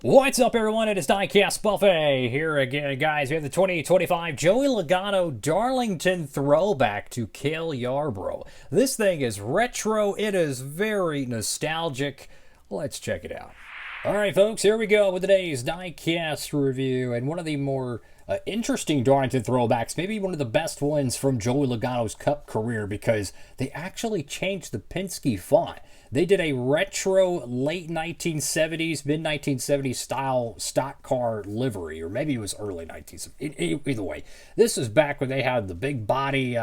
What's up, everyone? It is Diecastbuffet here again, guys. We have the 2025 Joey Logano Darlington Throwback to Cale Yarborough. This thing is retro. It is very nostalgic. Let's check it out. All right, folks, here we go with today's Diecast review, and one of the more interesting Darlington throwbacks, maybe one of the best ones from Joey Logano's Cup career, because they actually changed the Penske font. They did a retro late 1970s, mid 1970s style stock car livery, or maybe it was early 1970s. Either way, this is back when they had the big body,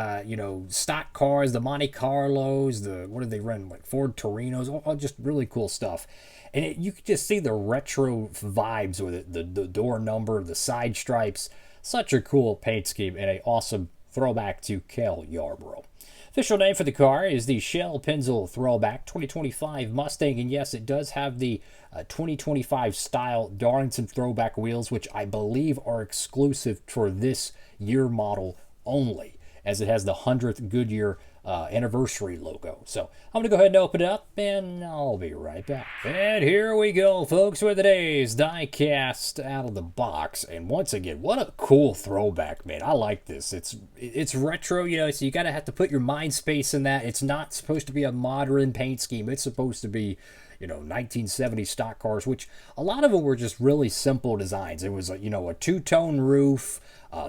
stock cars, the Monte Carlos, what did they run, like Ford Torinos, all just really cool stuff. And you could just see the retro vibes with it, the door number, the side stripes. Such a cool paint scheme and an awesome throwback to Cale Yarborough. Official name for the car is the Shell Pennzoil Throwback 2025 Mustang, and yes, it does have the 2025 style Darlington throwback wheels, which I believe are exclusive for this year model only, as it has the 100th Goodyear anniversary logo. So I'm going to go ahead and open it up, and I'll be right back. And here we go, folks, with today's Diecast out of the box. And once again, what a cool throwback, man. I like this. It's retro, so you got to have to put your mind space in that. It's not supposed to be a modern paint scheme. It's supposed to be 1970 stock cars, which a lot of them were just really simple designs. It was a two-tone roof.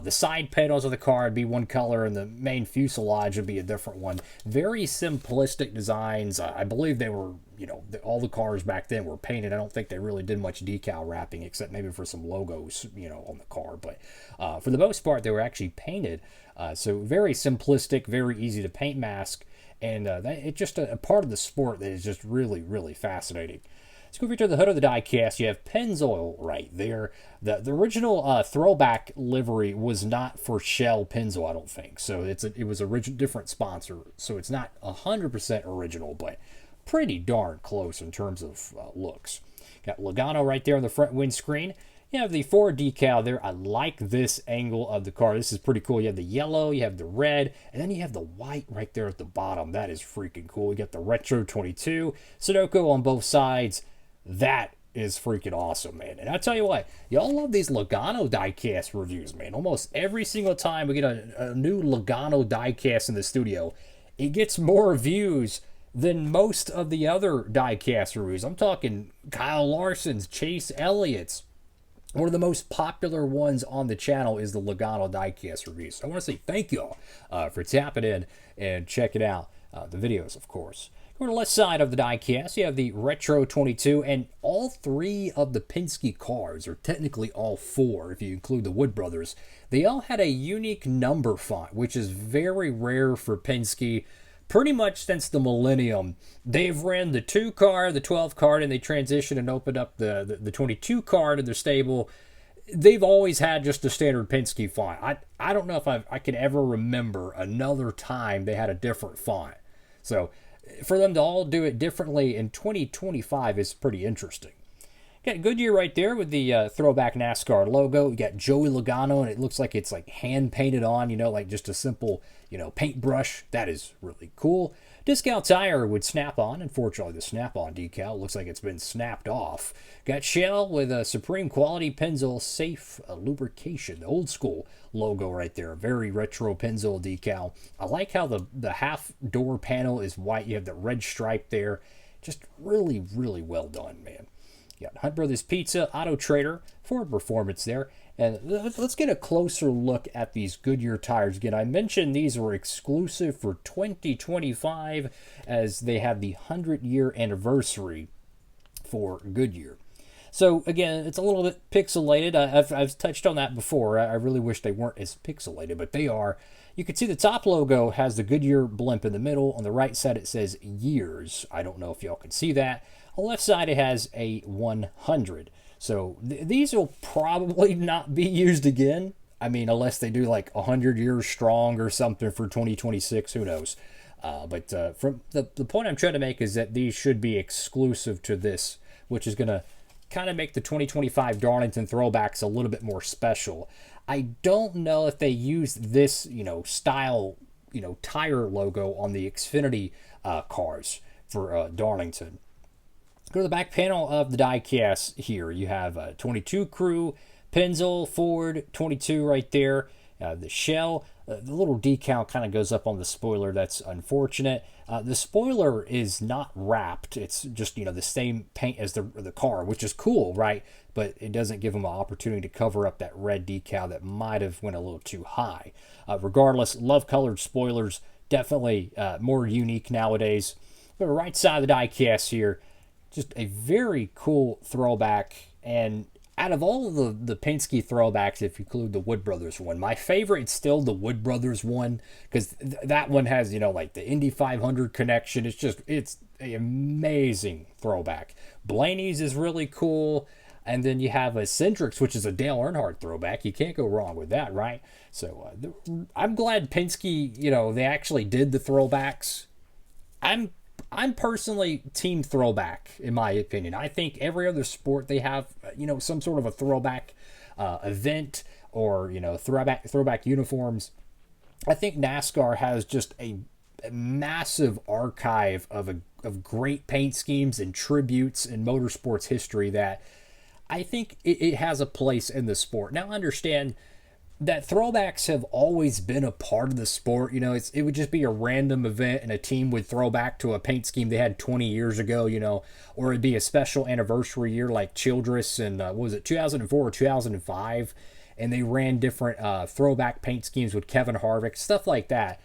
The side panels of the car would be one color, and the main fuselage would be a different one. Very simplistic designs. I believe they were, all the cars back then were painted. I don't think they really did much decal wrapping, except maybe for some logos, on the car. But for the most part, they were actually painted. So very simplistic, very easy to paint mask. And it's just a part of the sport that is just really, really fascinating. Let's go over to the hood of the Diecast. You have Pennzoil right there. The original throwback livery was not for Shell Pennzoil, I don't think. So it was a different sponsor. So it's not 100% original, but pretty darn close in terms of looks. Got Logano right there on the front windscreen. You have the Ford decal there. I like this angle of the car. This is pretty cool. You have the yellow, you have the red, and then you have the white right there at the bottom. That is freaking cool. You got the Retro 22, Sudoku on both sides. That is freaking awesome, man. And I tell you what, y'all love these Logano diecast reviews, man. Almost every single time we get a new Logano diecast in the studio, it gets more views than most of the other diecast reviews. I'm talking Kyle Larson's, Chase Elliott's. One of the most popular ones on the channel is the Logano diecast reviews. So I want to say thank y'all for tapping in and checking out the videos, of course. Go to the left side of the diecast, you have the Retro 22, and all three of the Penske cars, or technically all four if you include the Wood Brothers, they all had a unique number font, which is very rare for Penske. Pretty much since the millennium, they've ran the 2 car, the 12 card, and they transitioned and opened up the 22 card in their stable. They've always had just a standard Penske font. I don't know if I can ever remember another time they had a different font. So for them to all do it differently in 2025 is pretty interesting. Got Goodyear right there with the throwback NASCAR logo. You got Joey Logano, and it looks like it's like hand painted on, like just a simple, paintbrush. That is really cool. Discount tire would snap on. Unfortunately, the snap-on decal looks like it's been snapped off. Got Shell with a Supreme Quality Pennzoil Safe Lubrication, the old school logo right there. Very retro Pennzoil decal. I like how the half door panel is white. You have the red stripe there. Just really, really well done, man. You got Hunt Brothers Pizza, Auto Trader, Ford Performance there. And let's get a closer look at these Goodyear tires. Again, I mentioned these were exclusive for 2025 as they have the 100-year anniversary for Goodyear. So again, it's a little bit pixelated. I've touched on that before. I really wish they weren't as pixelated, but they are. You can see the top logo has the Goodyear blimp in the middle. On the right side, it says years. I don't know if y'all can see that. On the left side, it has a 100. So these will probably not be used again. I mean, unless they do like 100 years strong or something for 2026, who knows. But from the point I'm trying to make is that these should be exclusive to this, which is going to kind of make the 2025 Darlington throwbacks a little bit more special. I don't know if they used this, style, tire logo on the Xfinity cars for Darlington. Go to the back panel of the diecast here. You have a 22 crew, Pennzoil, Ford, 22 right there. The shell, the little decal kind of goes up on the spoiler. That's unfortunate. The spoiler is not wrapped. It's just, the same paint as the car, which is cool, right? But it doesn't give them an opportunity to cover up that red decal that might have went a little too high. Regardless, love colored spoilers. Definitely more unique nowadays. But the right side of the diecast here, just a very cool throwback. And out of all of the Penske throwbacks, if you include the Wood Brothers one, my favorite is still the Wood Brothers one, because that one has, like the Indy 500 connection. It's an amazing throwback. Blaney's is really cool. And then you have a Centrix, which is a Dale Earnhardt throwback. You can't go wrong with that, right? So I'm glad Penske, they actually did the throwbacks. I'm personally team throwback, in my opinion. I think every other sport they have, some sort of a throwback event or, throwback uniforms. I think NASCAR has just a massive archive of great paint schemes and tributes in motorsports history that I think it has a place in the sport. Now, understand that throwbacks have always been a part of the sport. It would just be a random event and a team would throw back to a paint scheme they had 20 years ago, or it'd be a special anniversary year like Childress and, 2004 or 2005? And they ran different throwback paint schemes with Kevin Harvick, stuff like that.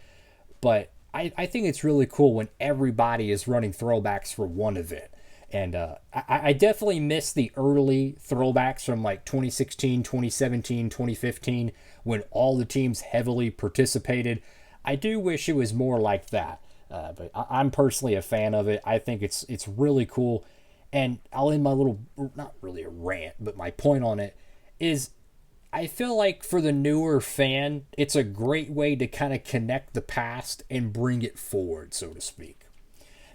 But I think it's really cool when everybody is running throwbacks for one event. And I definitely miss the early throwbacks from like 2016, 2017, 2015, when all the teams heavily participated. I do wish it was more like that. But I'm personally a fan of it. I think it's really cool. And I'll end my little, not really a rant, but my point on it is I feel like for the newer fan, it's a great way to kind of connect the past and bring it forward, so to speak.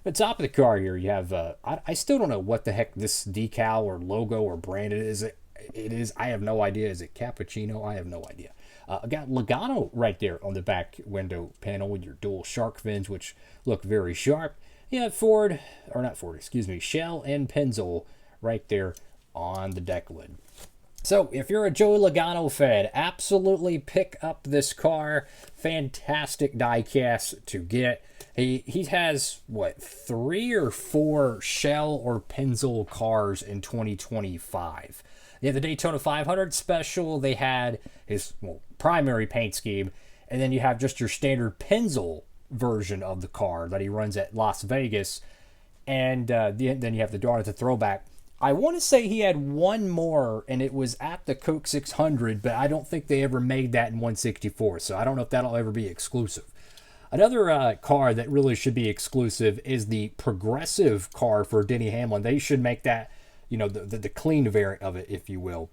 At the top of the car here, you have, I still don't know what the heck this decal or logo or brand it is. I have no idea. Is it Cappuccino? I have no idea. I got Logano right there on the back window panel with your dual shark fins, which look very sharp. You have Shell and Pennzoil right there on the deck lid. So if you're a Joey Logano fan, absolutely pick up this car. Fantastic diecast to get. He has, 3 or 4 Shell or Pennzoil cars in 2025. They had the Daytona 500 special. They had his primary paint scheme. And then you have just your standard Pennzoil version of the car that he runs at Las Vegas. And then you have the Darlington Throwback. I want to say he had one more, and it was at the Coke 600, but I don't think they ever made that in 164, so I don't know if that'll ever be exclusive. Another car that really should be exclusive is the Progressive car for Denny Hamlin. They should make that, the clean variant of it, if you will.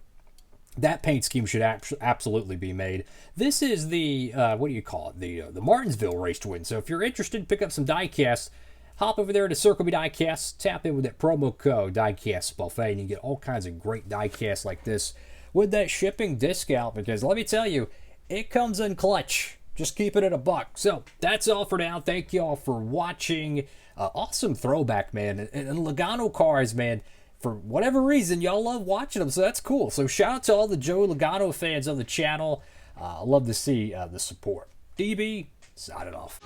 That paint scheme should absolutely be made. This is the, the Martinsville race to win. So if you're interested, pick up some diecast. Hop over there to Circle B Diecast, tap in with that promo code Diecastbuffet, and you get all kinds of great diecasts like this with that shipping discount, because let me tell you, it comes in clutch. Just keep it at $1. So that's all for now. Thank you all for watching. Awesome throwback, man. And Logano cars, man, for whatever reason, y'all love watching them, so that's cool. So shout out to all the Joey Logano fans on the channel. I love to see the support. DB, signing off.